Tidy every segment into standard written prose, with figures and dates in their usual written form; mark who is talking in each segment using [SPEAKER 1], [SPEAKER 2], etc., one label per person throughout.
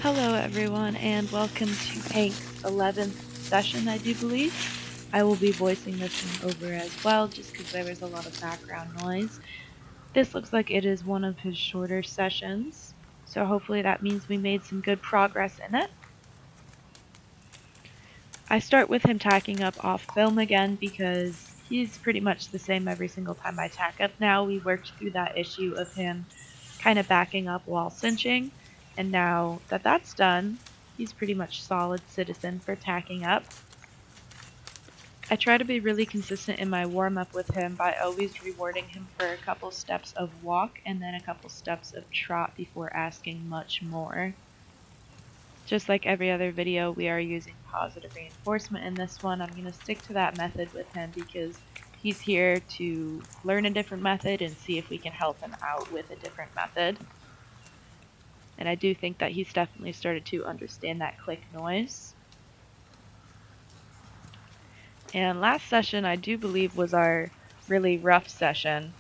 [SPEAKER 1] Hello everyone and welcome to Hank's 11th session, I do believe. I will be voicing this one over as well just because there was a lot of background noise. This looks like it is one of his shorter sessions, so hopefully that means we made some good progress in it. I start with him tacking up off film again because he's pretty much the same every single time I tack up now. We worked through that issue of him kind of backing up while cinching, and now that that's done, he's pretty much solid citizen for tacking up. I try to be really consistent in my warm-up with him by always rewarding him for a couple steps of walk and then a couple steps of trot before asking much more. Just like every other video, we are using positive reinforcement in this one. I'm going to stick to that method with him because he's here to learn a different method and see if we can help him out with a different method. And I do think that he's definitely started to understand that click noise. And last session, I do believe, was our really rough session.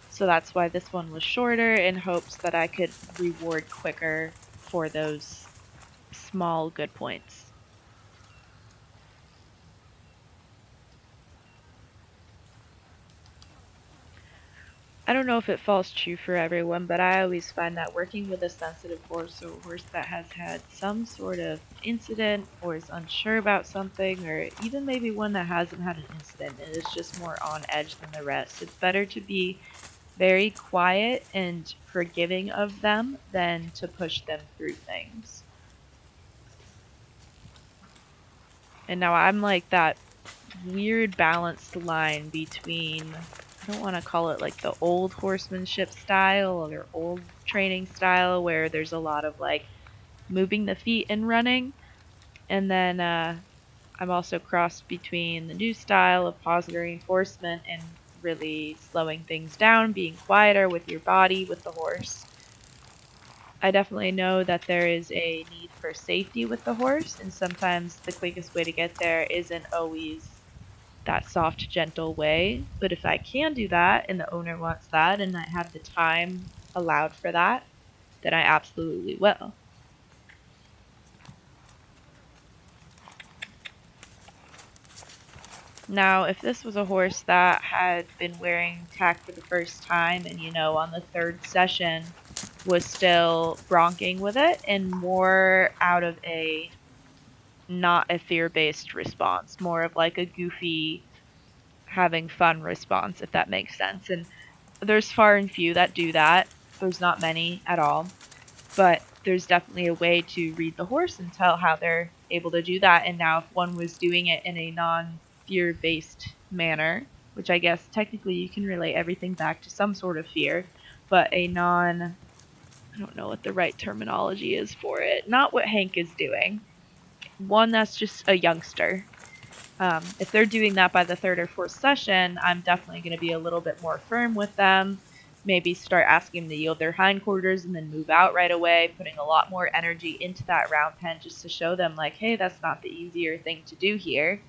[SPEAKER 1] So that's why this one was shorter, in hopes that I could reward quicker for those small good points. I don't know if it falls true for everyone, but I always find that working with a sensitive horse or a horse that has had some sort of incident or is unsure about something, or even maybe one that hasn't had an incident and is just more on edge than the rest, it's better to be very quiet and forgiving of them than to push them through things. And now I'm like that weird balanced line between, I don't want to call it like the old horsemanship style or old training style where there's a lot of like moving the feet and running, and then I'm also crossed between the new style of positive reinforcement and really slowing things down, being quieter with your body, with the horse. I definitely know that there is a need for safety with the horse, and sometimes the quickest way to get there isn't always that soft, gentle way. But if I can do that and the owner wants that and I have the time allowed for that, then I absolutely will. Now, if this was a horse that had been wearing tack for the first time and, on the third session was still bronking with it and more out of a not a fear-based response, more of like a goofy, having fun response, if that makes sense. And there's far and few that do that. There's not many at all. But there's definitely a way to read the horse and tell how they're able to do that. And now if one was doing it in a non-fear-based manner, which I guess technically you can relate everything back to some sort of fear, but I don't know what the right terminology is for it. Not what Hank is doing. One that's just a youngster. If they're doing that by the third or fourth session, I'm definitely going to be a little bit more firm with them. Maybe start asking them to yield their hindquarters and then move out right away, putting a lot more energy into that round pen just to show them, like, hey, that's not the easier thing to do here.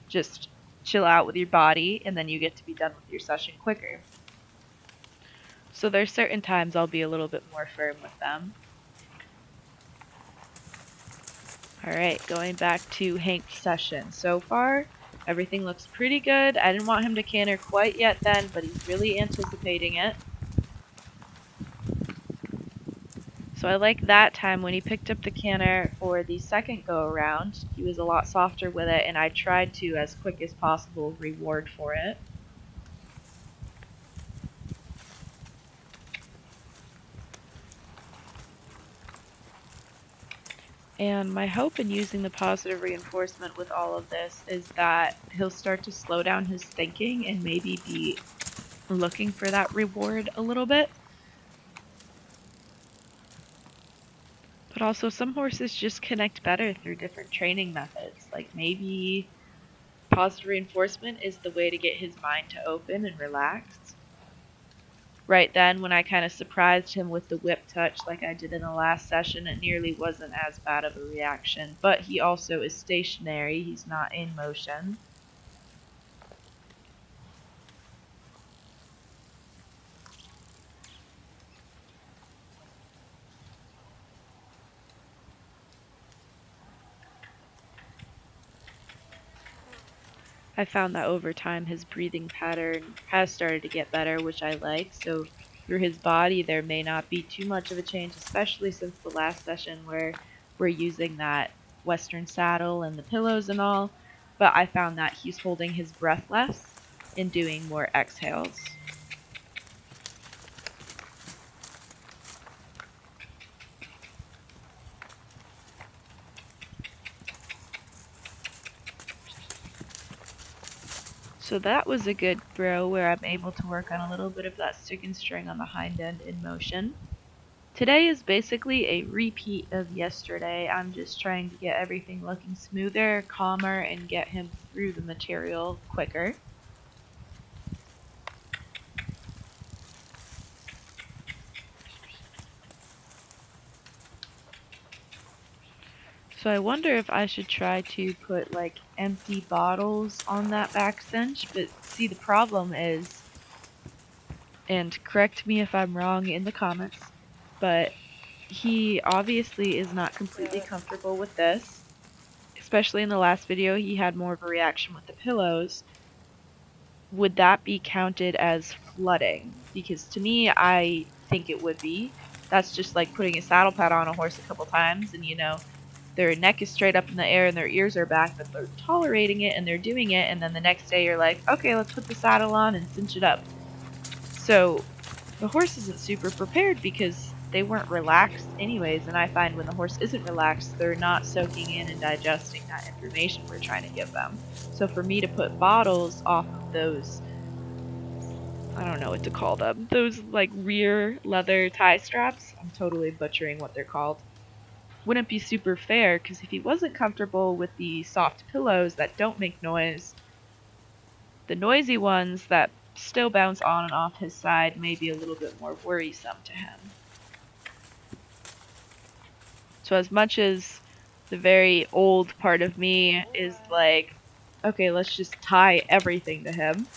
[SPEAKER 1] Just chill out with your body, and then you get to be done with your session quicker. So there's certain times I'll be a little bit more firm with them. Alright, going back to Hank's session. So far, everything looks pretty good. I didn't want him to canter quite yet then, but he's really anticipating it. So I like that time when he picked up the canter for the second go around. He was a lot softer with it, and I tried to, as quick as possible, reward for it. And my hope in using the positive reinforcement with all of this is that he'll start to slow down his thinking and maybe be looking for that reward a little bit. But also, some horses just connect better through different training methods. Like maybe positive reinforcement is the way to get his mind to open and relax. Right then, when I kind of surprised him with the whip touch like I did in the last session, it nearly wasn't as bad of a reaction. But he also is stationary, he's not in motion. I found that over time his breathing pattern has started to get better, which I like. So through his body, there may not be too much of a change, especially since the last session where we're using that Western saddle and the pillows and all. But I found that he's holding his breath less and doing more exhales. So that was a good throw where I'm able to work on a little bit of that stick and string on the hind end in motion. Today is basically a repeat of yesterday. I'm just trying to get everything looking smoother, calmer, and get him through the material quicker. So I wonder if I should try to put like empty bottles on that back cinch, but see, the problem is, and correct me if I'm wrong in the comments, but he obviously is not completely comfortable with this. Especially in the last video, he had more of a reaction with the pillows. Would that be counted as flooding? Because to me, I think it would be. That's just like putting a saddle pad on a horse a couple times and, their neck is straight up in the air and their ears are back, but they're tolerating it and they're doing it, and then the next day you're like, okay, let's put the saddle on and cinch it up. So the horse isn't super prepared because they weren't relaxed anyways, and I find when the horse isn't relaxed, they're not soaking in and digesting that information we're trying to give them. So for me to put bottles off of those, I don't know what to call them, those like rear leather tie straps, I'm totally butchering what they're called, wouldn't be super fair, because if he wasn't comfortable with the soft pillows that don't make noise, the noisy ones that still bounce on and off his side may be a little bit more worrisome to him. So as much as the very old part of me is like, okay, let's just tie everything to him,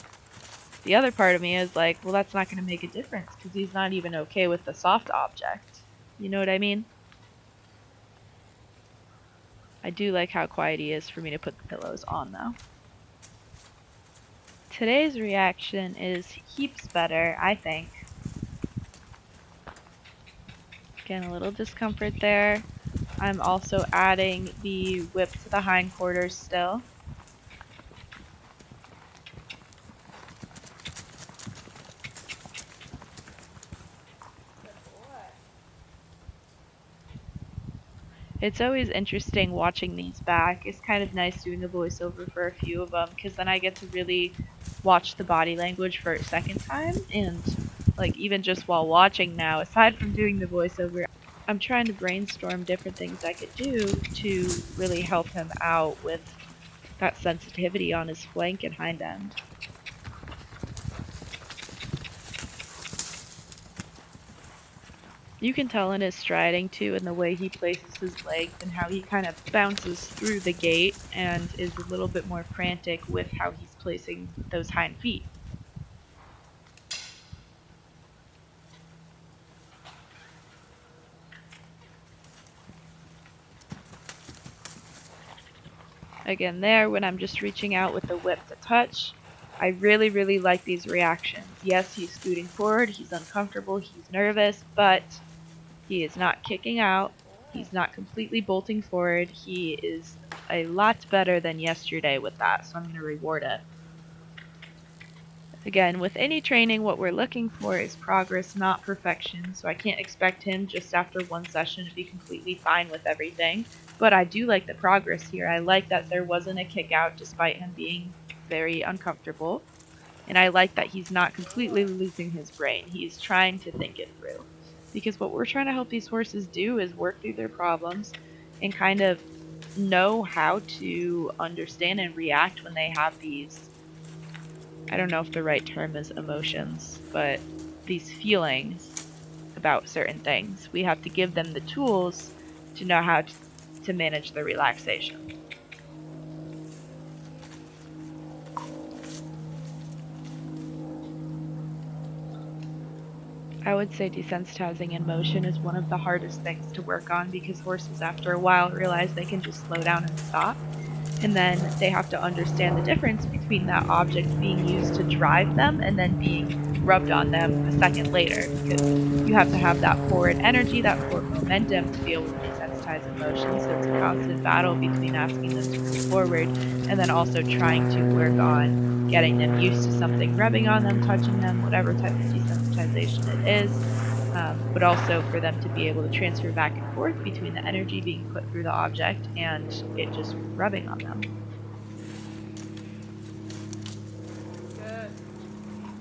[SPEAKER 1] the other part of me is like, well, that's not going to make a difference because he's not even okay with the soft object. You know what I mean? I do like how quiet he is for me to put the pillows on, though. Today's reaction is heaps better, I think. Again, a little discomfort there. I'm also adding the whip to the hindquarters still. It's always interesting watching these back. It's kind of nice doing a voiceover for a few of them, because then I get to really watch the body language for a second time, and like even just while watching now, aside from doing the voiceover, I'm trying to brainstorm different things I could do to really help him out with that sensitivity on his flank and hind end. You can tell in his striding too, and the way he places his legs and how he kind of bounces through the gait and is a little bit more frantic with how he's placing those hind feet. Again there, when I'm just reaching out with the whip to touch, I really, really like these reactions. Yes, he's scooting forward, he's uncomfortable, he's nervous, but he is not kicking out. He's not completely bolting forward. He is a lot better than yesterday with that, so I'm going to reward it. Again, with any training, what we're looking for is progress, not perfection, so I can't expect him just after one session to be completely fine with everything. But I do like the progress here. I like that there wasn't a kick out despite him being very uncomfortable. And I like that he's not completely losing his brain. He's trying to think it through. Because what we're trying to help these horses do is work through their problems and kind of know how to understand and react when they have these, I don't know if the right term is emotions, but these feelings about certain things. We have to give them the tools to know how to manage the relaxation. I would say desensitizing in motion is one of the hardest things to work on, because horses after a while realize they can just slow down and stop. And then they have to understand the difference between that object being used to drive them and then being rubbed on them a second later, because you have to have that forward energy, that forward momentum to be able to desensitize emotions. So it's a constant battle between asking them to move forward and then also trying to work on getting them used to something rubbing on them, touching them, whatever type of desensitization it is. But also for them to be able to transfer back and forth between the energy being put through the object and it just rubbing on them.
[SPEAKER 2] Good.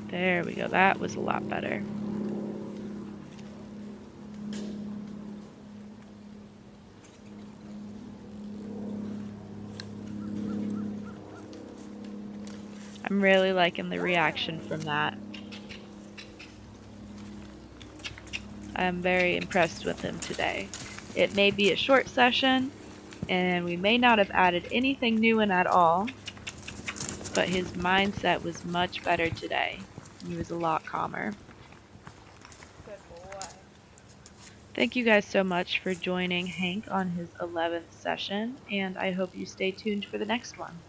[SPEAKER 1] There we go. That was a lot better. I'm really liking the reaction from that. I'm very impressed with him today. It may be a short session, and we may not have added anything new in at all, but his mindset was much better today. He was a lot calmer.
[SPEAKER 2] Good boy.
[SPEAKER 1] Thank you guys so much for joining Hank on his 11th session, and I hope you stay tuned for the next one.